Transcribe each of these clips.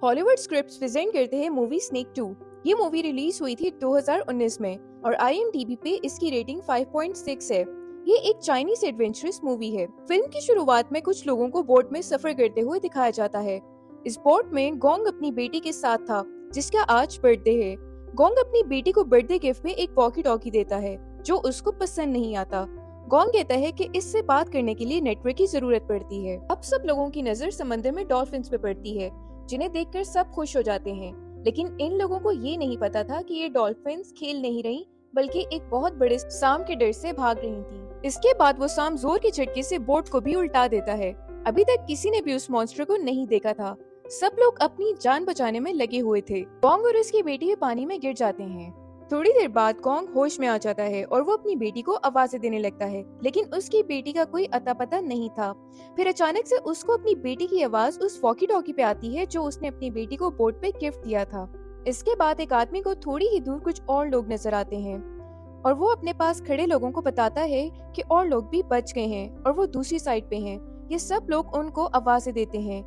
Hollywood scripts present करते हैं movie snake 2। ये मूवी रिलीज हुई थी 2019 में और IMDb पे इसकी रेटिंग 5.6 है। ये एक चाइनीज एडवेंचरस मूवी है। फिल्म की शुरुआत में कुछ लोगों को बोट में सफर करते हुए दिखाया जाता है। इस बोट में गोंग अपनी बेटी के साथ था, जिसका आज बर्थडे है। गोंग अपनी बेटी को बर्थडे गिफ्ट में एक वॉकी टॉकी देता है, जो उसको पसंद नहीं आता। गोंग कहता है कि इससे बात करने के लिए नेटवर्क की जरूरत पड़ती है। अब सब लोगों की नजर समंदर में डॉल्फिन्स पे पड़ती है, जिन्हें देखकर सब खुश हो जाते हैं। लेकिन इन लोगों को ये नहीं पता था कि ये डॉल्फिन्स खेल नहीं रही, बल्कि एक बहुत बड़े सांप के डर से भाग रही थी। इसके बाद वो सांप जोर के झटके से बोट को भी उल्टा देता है। अभी तक किसी ने भी उस मॉन्स्टर को नहीं देखा था। सब लोग अपनी जान बचाने में लगे हुए थे। गोंग और उसकी बेटी पानी में गिर जाते हैं। थोड़ी देर बाद गोंग होश में आ जाता है और वो अपनी बेटी को आवाजें देने लगता है, लेकिन उसकी बेटी का कोई अता पता नहीं था। फिर अचानक से उसको अपनी बेटी की आवाज उस वॉकी टॉकी पे आती है, जो उसने अपनी बेटी को बोट पे गिफ्ट दिया था। इसके बाद एक आदमी को थोड़ी ही दूर कुछ और लोग नजर आते हैं और वो अपने पास खड़े लोगों को बताता है कि और लोग भी बच गए हैं और वो दूसरी साइड पे हैं। ये सब लोग उनको आवाजें देते हैं।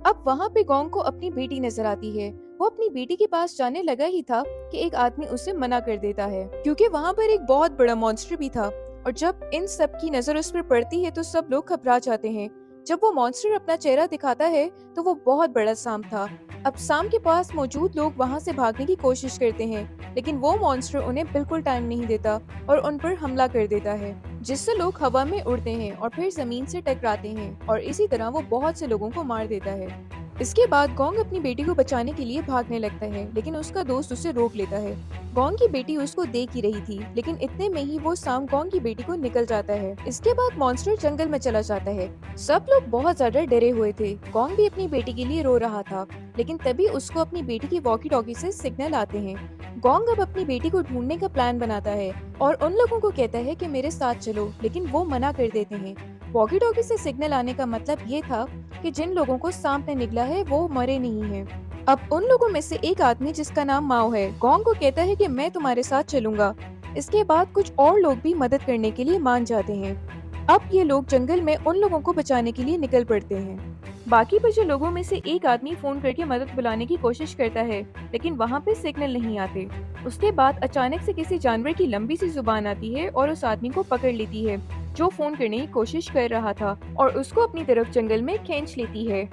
अब वहाँ पे गोंग को अपनी बेटी नजर आती है। वो अपनी बेटी के पास जाने लगा ही था कि एक आदमी उसे मना कर देता है, क्योंकि वहाँ पर एक बहुत बड़ा मॉन्स्टर भी था। और जब इन सब की नजर उस पर पड़ती है तो सब लोग घबरा जाते हैं। जब वो मॉन्स्टर अपना चेहरा दिखाता है तो वो बहुत बड़ा सांप था। अब सांप के पास मौजूद लोग वहाँ से भागने की कोशिश करते हैं, लेकिन वो मॉन्स्टर उन्हें बिल्कुल टाइम नहीं देता और उन पर हमला कर देता है, जिससे लोग हवा में उड़ते हैं और फिर जमीन से टकराते हैं और इसी तरह वो बहुत से लोगों को मार देता है। इसके बाद गोंग अपनी बेटी को बचाने के लिए भागने लगता है, लेकिन उसका दोस्त उसे रोक लेता है। गोंग की बेटी उसको देख ही रही थी, लेकिन इतने में ही वो सांप गोंग की बेटी को निकल जाता है। इसके बाद मॉन्स्टर जंगल में चला जाता है। सब लोग बहुत ज्यादा डरे हुए थे। गोंग भी अपनी बेटी के लिए रो रहा था, लेकिन तभी उसको अपनी बेटी की वॉकी टॉकी से सिग्नल आते हैं। गोंग अब अपनी बेटी को ढूंढने का प्लान बनाता है और उन लोगों को कहता है कि मेरे साथ चलो, लेकिन वो मना कर देते हैं। वॉकी टॉकी से सिग्नल आने का मतलब ये था कि जिन लोगों को सांप ने निगला है वो मरे नहीं हैं। अब उन लोगों में से एक आदमी, जिसका नाम माओ है, गोंग को कहता है कि मैं तुम्हारे साथ चलूंगा। इसके बाद कुछ और लोग भी मदद करने के लिए मान जाते हैं। अब ये लोग जंगल में उन लोगों को बचाने के लिए निकल पड़ते हैं। बाकी बचे लोगों में से एक आदमी फोन करके मदद बुलाने की कोशिश करता है, लेकिन वहाँ पे सिग्नल नहीं आते। उसके बाद अचानक से किसी जानवर की लंबी सी जुबान आती है और उस आदमी को पकड़ लेती है, जो फोन करने की कोशिश कर रहा था, और उसको अपनी तरफ जंगल में खींच लेती है।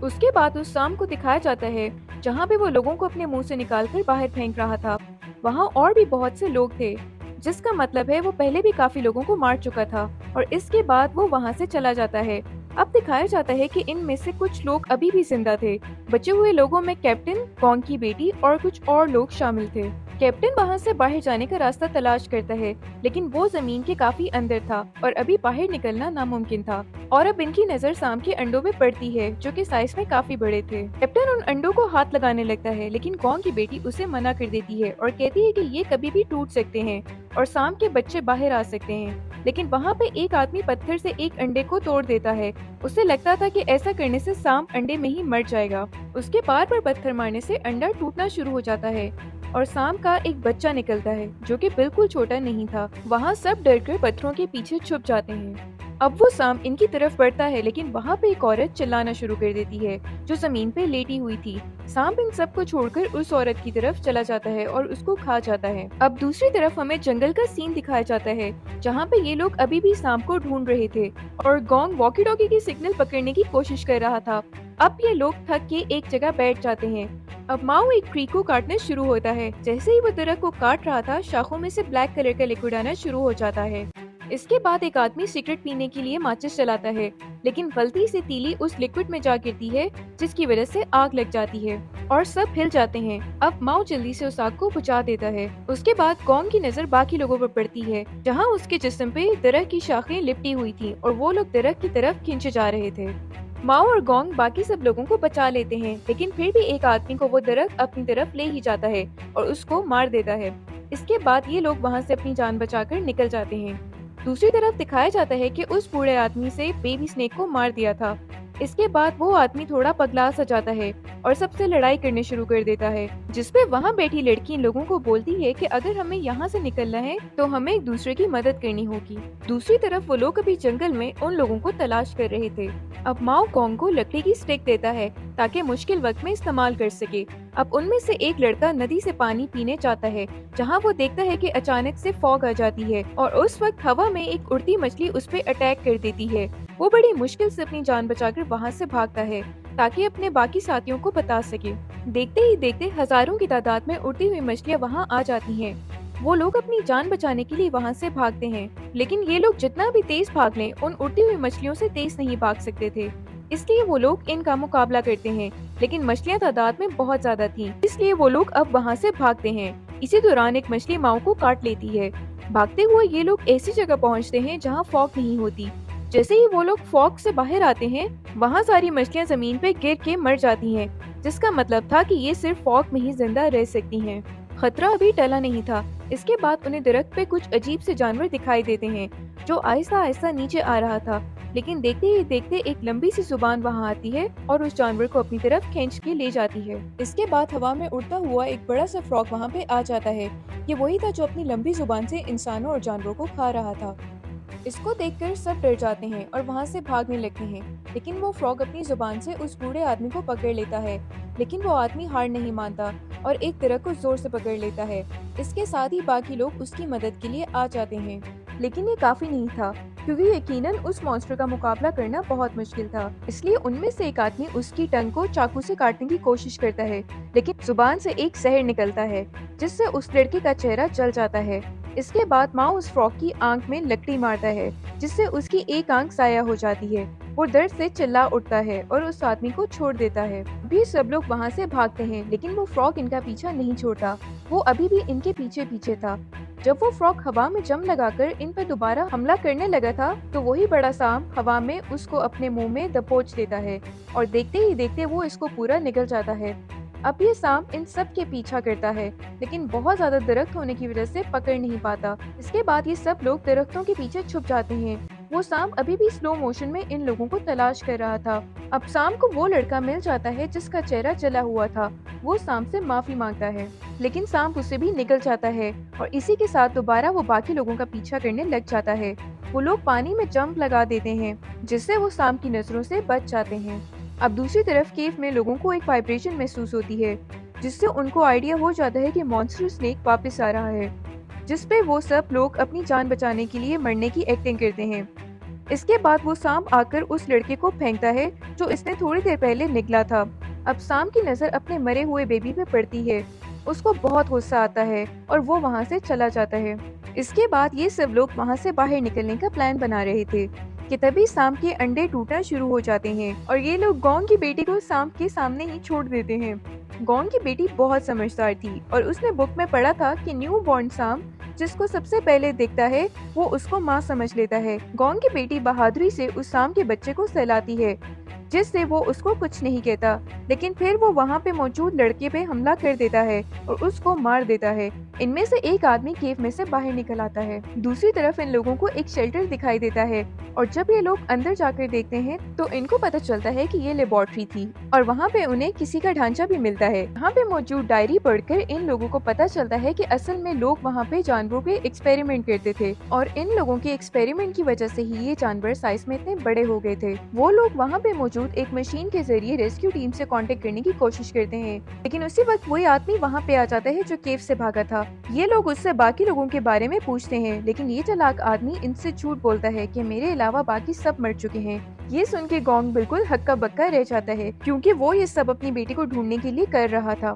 उसके बाद उस सांप को दिखाया जाता है जहाँ पे वो लोगों को अपने मुंह से निकालकर बाहर फेंक रहा था। वहाँ और भी बहुत से लोग थे, जिसका मतलब है वो पहले भी काफी लोगों को मार चुका था, और इसके बाद वो वहाँ से चला जाता है। अब दिखाया जाता है कि इनमें से कुछ लोग अभी भी जिंदा थे। बचे हुए लोगों में कैप्टन, गोंग की बेटी और कुछ और लोग शामिल थे। कैप्टन वहाँ से बाहर जाने का रास्ता तलाश करता है, लेकिन वो जमीन के काफी अंदर था और अभी बाहर निकलना नामुमकिन था। और अब इनकी नजर सांप के अंडों पे पड़ती है, जो कि साइज में काफी बड़े थे। कैप्टन उन अंडों को हाथ लगाने लगता है, लेकिन गोंग की बेटी उसे मना कर देती है और कहती है कि ये कभी भी टूट सकते हैं और सांप के बच्चे बाहर आ सकते हैं। लेकिन वहाँ पे एक आदमी पत्थर से एक अंडे को तोड़ देता है। उसे लगता था कि ऐसा करने से सांप अंडे में ही मर जाएगा। उसके बार बार पत्थर मारने से अंडा टूटना शुरू हो जाता है और सांप का एक बच्चा निकलता है, जो कि बिल्कुल छोटा नहीं था। वहाँ सब डरकर पत्थरों के पीछे छुप जाते हैं। अब वो सांप इनकी तरफ बढ़ता है, लेकिन वहाँ पे एक औरत चिल्लाना शुरू कर देती है, जो जमीन पे लेटी हुई थी। सांप इन सबको छोड़कर उस औरत की तरफ चला जाता है और उसको खा जाता है। अब दूसरी तरफ हमें जंगल का सीन दिखाया जाता है, जहाँ पे ये लोग अभी भी सांप को ढूंढ रहे थे और गोंग वॉकी टॉकी की सिग्नल पकड़ने की कोशिश कर रहा था। अब ये लोग थक के एक जगह बैठ जाते हैं। अब माओ एक ट्री को काटना शुरू होता है। जैसे ही वो दरख्त को काट रहा था, शाखों में से ब्लैक कलर का लिक्विड आना शुरू हो जाता है। इसके बाद एक आदमी सिगरेट पीने के लिए माचिस जलाता है, लेकिन गलती से तीली उस लिक्विड में जा गिरती है, जिसकी वजह से आग लग जाती है और सब हिल जाते हैं। अब माओ जल्दी से उस आग को बुझा देता है। उसके बाद गोंग की नजर बाकी लोगों पर पड़ती है, जहाँ उसके जिस्म पे दरख्त की शाखें लिपटी हुई थी और वो लोग दरख्त की तरफ खींचे जा रहे थे। माओ और गोंग बाकी सब लोगों को बचा लेते हैं, लेकिन फिर भी एक आदमी को वो दरख्त अपनी तरफ ले ही जाता है और उसको मार देता है। इसके बाद ये लोग वहाँ से अपनी जान बचाकर निकल जाते हैं। दूसरी तरफ दिखाया जाता है कि उस बूढ़े आदमी से बेबी स्नेक को मार दिया था। इसके बाद वो आदमी थोड़ा पगला सा जाता है और सबसे लड़ाई करने शुरू कर देता है, जिसपे वहाँ बैठी लड़की इन लोगों को बोलती है कि अगर हमें यहाँ से निकलना है तो हमें एक दूसरे की मदद करनी होगी। दूसरी तरफ वो लोग अभी जंगल में उन लोगों को तलाश कर रहे थे। अब माओ कॉन्ग को लकड़ी की स्टिक देता है ताकि मुश्किल वक्त में इस्तेमाल कर सके। अब उनमें से एक लड़का नदी से पानी पीने जाता है, जहां वो देखता है कि अचानक से फॉग आ जाती है और उस वक्त हवा में एक उड़ती मछली उस पे अटैक कर देती है। वो बड़ी मुश्किल से अपनी जान बचाकर वहां से भागता है ताकि अपने बाकी साथियों को बता सके। देखते ही देखते हजारों की तादाद में उड़ती हुई मछलियां वहां आ जाती हैं। वो लोग अपनी जान बचाने के लिए वहां से भागते हैं, लेकिन ये लोग जितना भी तेज भाग लें, उन उड़ती हुई मछलियों से तेज नहीं भाग सकते थे। इसलिए वो लोग इनका मुकाबला करते हैं, लेकिन मछलियां तादाद में बहुत ज्यादा थीं, इसलिए वो लोग अब वहां से भागते हैं। इसी दौरान एक मछली माओ को काट लेती है। भागते हुए ये लोग ऐसी जगह पहुंचते हैं जहां फॉग नहीं होती। जैसे ही वो लोग फॉग से बाहर आते हैं, वहाँ सारी मछलियाँ जमीन पे गिर के मर जाती हैं, जिसका मतलब था कि ये सिर्फ फॉग में ही जिंदा रह सकती हैं। खतरा अभी टला नहीं था। इसके बाद उन्हें दरख्त पे कुछ अजीब से जानवर दिखाई देते हैं, जो आहिस्ता आहिस्ता नीचे आ रहा था। लेकिन देखते ही देखते एक लंबी सी जुबान वहाँ आती है और उस जानवर को अपनी तरफ खींच के ले जाती है। इसके बाद हवा में उड़ता हुआ एक बड़ा सा फ्रॉग वहाँ पे आ जाता है। ये वही था जो अपनी लंबी जुबान से इंसानों और जानवरों को खा रहा था। इसको देखकर सब डर जाते हैं और वहाँ से भागने लगते हैं, लेकिन वो फ्रॉग अपनी जुबान से उस बूढ़े आदमी को पकड़ लेता है। लेकिन वो आदमी हार नहीं मानता और एक दरख्त को जोर से पकड़ लेता है। इसके साथ ही बाकी लोग उसकी मदद के लिए आ जाते हैं, लेकिन ये काफी नहीं था, क्योंकि यकीनन उस मॉन्स्टर का मुकाबला करना बहुत मुश्किल था। इसलिए उनमें से एक आदमी उसकी टंग को चाकू से काटने की कोशिश करता है, लेकिन जुबान से एक जहर निकलता है, जिससे उस लड़के का चेहरा जल जाता है। इसके बाद माओ उस फ्रॉग की आंख में लकड़ी मारता है, जिससे उसकी एक आंख साया हो जाती है। वो दर्द से चिल्ला उठता है और उस आदमी को छोड़ देता है। भी सब लोग वहाँ से भागते हैं, लेकिन वो फ्रॉग इनका पीछा नहीं छोड़ता। वो अभी भी इनके पीछे पीछे था। जब वो फ्रॉग हवा में जम लगाकर इन पर दोबारा हमला करने लगा था, तो वही बड़ा सांप हवा में उसको अपने मुंह में दबोच देता है और देखते ही देखते वो इसको पूरा निगल जाता है। अब ये सांप इन सब के पीछा करता है, लेकिन बहुत ज्यादा दरख्त होने की वजह से पकड़ नहीं पाता। इसके बाद ये सब लोग दरख्तों के पीछे छुप जाते हैं। वो सांप अभी भी स्लो मोशन में इन लोगों को तलाश कर रहा था। अब सांप को वो लड़का मिल जाता है जिसका चेहरा जला हुआ था। वो सांप से माफी मांगता है, लेकिन सांप उससे भी निकल जाता है और इसी के साथ दोबारा वो बाकी लोगों का पीछा करने लग जाता है। वो लोग पानी में जंप लगा देते हैं, जिससे वो सांप की नजरों से बच जाते हैं। अब दूसरी तरफ केव में लोगों को एक वाइब्रेशन महसूस होती है, जिससे उनको आइडिया हो जाता है कि मॉन्स्टर स्नेक वापस आ रहा है, जिस पे वो सब लोग अपनी जान बचाने के लिए मरने की एक्टिंग करते हैं। इसके बाद वो सांप आकर उस लड़के को फेंकता है जो इसने थोड़ी देर पहले निकला था। अब सांप की नजर अपने मरे हुए बेबी पे पड़ती है। उसको बहुत गुस्सा आता है और वो वहाँ से चला जाता है। इसके बाद ये सब लोग वहाँ से बाहर निकलने का प्लान बना रहे थे कि तभी सांप के अंडे टूटना शुरू हो जाते हैं और ये लोग गॉन्ग की बेटी को सांप के सामने ही छोड़ देते हैं। गॉन्ग की बेटी बहुत समझदार थी और उसने बुक में पढ़ा था कि न्यू बॉर्न सांप जिसको सबसे पहले दिखता है वो उसको माँ समझ लेता है। गॉन्ग की बेटी बहादुरी से उस सांप के बच्चे को सहलाती है, जिससे वो उसको कुछ नहीं कहता, लेकिन फिर वो वहाँ पे मौजूद लड़के पे हमला कर देता है और उसको मार देता है। इनमें से एक आदमी केव में से बाहर निकल आता है। दूसरी तरफ इन लोगों को एक शेल्टर दिखाई देता है और जब ये लोग अंदर जाकर देखते हैं तो इनको पता चलता है कि ये लेबोरेटरी थी और वहाँ पे उन्हें किसी का ढांचा भी मिलता है। यहाँ पे मौजूद डायरी पढ़कर इन लोगों को पता चलता है कि असल में लोग वहाँ पे जानवरों पे एक्सपेरिमेंट करते थे और इन लोगों के एक्सपेरिमेंट की वजह से ही ये जानवर साइज में इतने बड़े हो गए थे। वो लोग वहाँ पे मौजूद एक मशीन के जरिए रेस्क्यू टीम से कांटेक्ट करने की कोशिश करते हैं, लेकिन उसी वक्त वही आदमी वहाँ पे आ जाता है जो केव से भागा था। ये लोग उससे बाकी लोगों के बारे में पूछते हैं, लेकिन ये चालाक आदमी इनसे झूठ बोलता है कि मेरे अलावा बाकी सब मर चुके हैं। ये सुन के गॉन्ग बिल्कुल हक्का बक्का रह जाता है, क्योंकि वो ये सब अपनी बेटी को ढूंढने के लिए कर रहा था।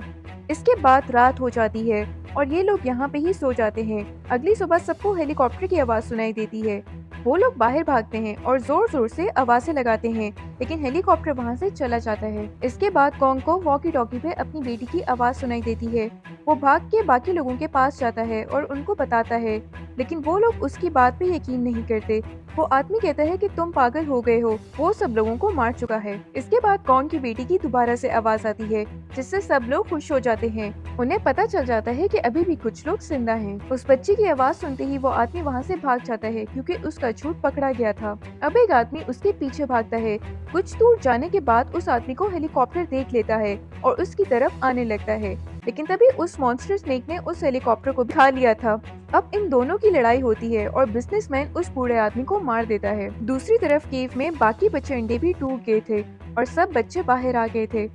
इसके बाद रात हो जाती है और ये लोग यहाँ पे ही सो जाते हैं। अगली सुबह सबको हेलीकॉप्टर की आवाज सुनाई देती है। वो लोग बाहर भागते हैं और जोर जोर से आवाजें लगाते हैं, लेकिन हेलीकॉप्टर वहाँ से चला जाता है। इसके बाद गॉन्ग को वॉकी टॉकी पे अपनी बेटी की आवाज सुनाई देती है। वो भाग के बाकी लोगों के पास जाता है और उनको बताता है, लेकिन वो लोग उसकी बात पे यकीन नहीं करते। वो आदमी कहता है कि तुम पागल हो गए हो, वो सब लोगों को मार चुका है। इसके बाद गॉन्ग की बेटी की दोबारा से आवाज आती है, जिससे सब लोग खुश हो जाते हैं। उन्हें पता चल जाता है कि अभी भी कुछ लोग जिंदा हैं। उस बच्ची की आवाज सुनते ही वो आदमी वहाँ से भाग जाता है, क्योंकि उसका झूठ पकड़ा गया था। अब एक आदमी उसके पीछे भागता है। कुछ दूर जाने के बाद उस आदमी को हेलीकॉप्टर देख लेता है और उसकी तरफ आने लगता है। लेकिन तभी उस मॉन्स्टर स्नेक ने उस हेलीकॉप्टर को भी खा लिया था। अब इन दोनों की लड़ाई होती है और बिजनेसमैन उस बूढ़े आदमी को मार देता है। दूसरी तरफ केव में बाकी बचे अंडे भी टूट गए थे और सब बच्चे बाहर आ गए थे।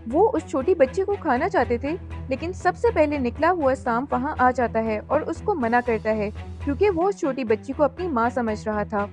वो उस छोटी बच्ची को खाना चाहते थे, लेकिन सबसे पहले निकला हुआ सांप वहाँ आ जाता है और उसको मना करता है, क्योंकि वो उस छोटी बच्ची को अपनी माँ समझ रहा था।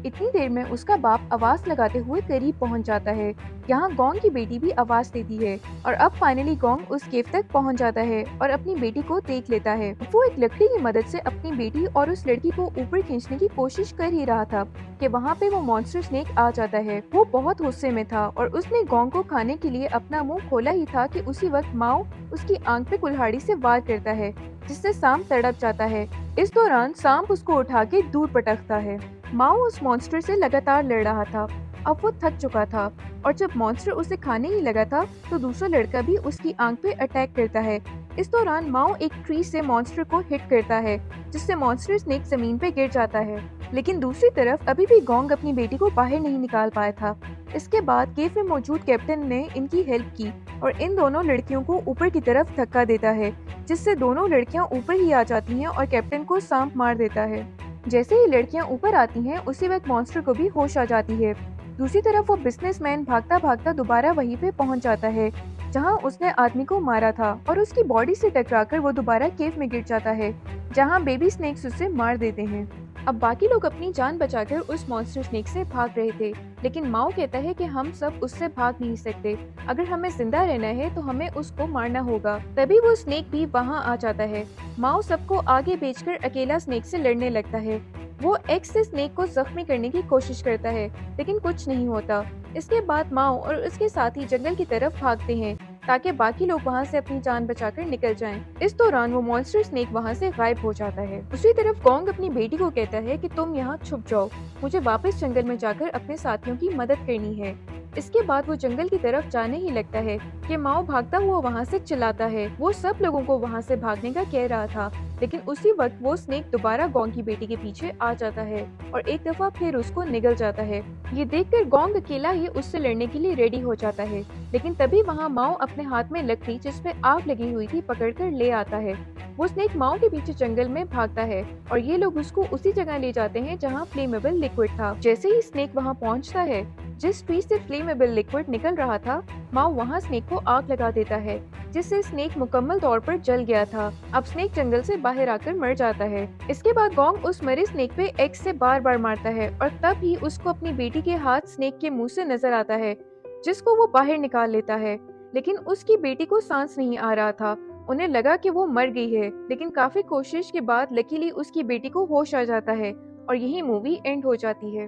इतनी देर में उसका बाप आवाज लगाते हुए करीब पहुंच जाता है। यहाँ गोंग की बेटी भी आवाज देती है और अब फाइनली गोंग उस केव तक पहुंच जाता है और अपनी बेटी को देख लेता है। वो एक लकड़ी की मदद से अपनी बेटी और उस लड़की को ऊपर खींचने की कोशिश कर ही रहा था कि वहाँ पे वो मॉन्स्टर स्नेक आ जाता है। वो बहुत गुस्से में था और उसने गोंग को खाने के लिए अपना मुंह खोला ही था कि उसी वक्त माओ उसकी आंख पे कुल्हाड़ी से वार करता है, जिससे सांप तड़प जाता है। इस दौरान सांप उसको उठा के दूर पटकता है। माओ उस मॉन्स्टर से लगातार लड़ रहा था। अब वो थक चुका था और जब मॉन्स्टर उसे खाने ही लगा था तो दूसरा लड़का भी उसकी आंख पे अटैक करता है। इस दौरान माओ एक ट्री से मॉन्स्टर को हिट करता है, जिससे मॉन्स्टर स्नेक जमीन पे गिर जाता है। लेकिन दूसरी तरफ अभी भी गोंग अपनी बेटी को बाहर नहीं निकाल पाया था। इसके बाद केव में मौजूद कैप्टन ने इनकी हेल्प की और इन दोनों लड़कियों को ऊपर की तरफ धक्का देता है, जिससे दोनों लड़कियां ऊपर ही आ जाती हैं और कैप्टन को सांप मार देता है। जैसे ही लड़कियां ऊपर आती हैं, उसी वक्त मॉन्स्टर को भी होश आ जाती है। दूसरी तरफ वो बिजनेसमैन भागता भागता दोबारा वहीं पे पहुंच जाता है जहां उसने आदमी को मारा था और उसकी बॉडी से टकराकर वो दोबारा केव में गिर जाता है, जहां बेबी स्नेक्स उसे मार देते हैं। अब बाकी लोग अपनी जान बचाकर उस मॉन्स्टर स्नेक से भाग रहे थे, लेकिन माओ कहता है कि हम सब उससे भाग नहीं सकते। अगर हमें जिंदा रहना है तो हमें उसको मारना होगा। तभी वो स्नेक भी वहाँ आ जाता है। माओ सबको आगे भेजकर अकेला स्नेक से लड़ने लगता है। वो एक्स से स्नेक को जख्मी करने की कोशिश करता है, लेकिन कुछ नहीं होता। इसके बाद माओ और उसके साथी जंगल की तरफ भागते हैं ताकि बाकी लोग वहाँ से अपनी जान बचाकर निकल जाएं। इस दौरान वो मॉन्स्टर स्नेक वहाँ से गायब हो जाता है। दूसरी तरफ गोंग अपनी बेटी को कहता है कि तुम यहाँ छुप जाओ, मुझे वापस जंगल में जाकर अपने साथियों की मदद करनी है। इसके बाद वो जंगल की तरफ जाने ही लगता है कि माओ भागता हुआ वहाँ से चिल्लाता है। वो सब लोगों को वहाँ से भागने का कह रहा था, लेकिन उसी वक्त वो स्नेक दोबारा गोंग की बेटी के पीछे आ जाता है और एक दफा फिर उसको निगल जाता है। ये देखकर गोंग अकेला ही उससे लड़ने के लिए रेडी हो जाता है, लेकिन तभी वहाँ माओ अपने हाथ में लकड़ी जिसमें आग लगी हुई थी पकड़कर ले आता है। वो स्नेक माओ के पीछे जंगल में भागता है और ये लोग उसको उसी जगह ले जाते हैं जहाँ फ्लेमेबल लिक्विड था। जैसे ही स्नेक वहाँ पहुँचता है, जिस ट्री से फ्लेमेबल लिक्विड निकल रहा था, माओ वहाँ स्नेक को आग लगा देता है, जिससे स्नेक मुकम्मल तौर पर जल गया था। अब स्नेक जंगल से बाहर आकर मर जाता है। इसके बाद गोंग उस मरे स्नेक पे एक्स से बार बार मारता है और तब ही उसको अपनी बेटी के हाथ स्नेक के मुंह से नजर आता है, जिसको वो बाहर निकाल लेता है। लेकिन उसकी बेटी को सांस नहीं आ रहा था। उन्हें लगा कि वो मर गई है, लेकिन काफी कोशिश के बाद लकीली उसकी बेटी को होश आ जाता है और यही मूवी एंड हो जाती है।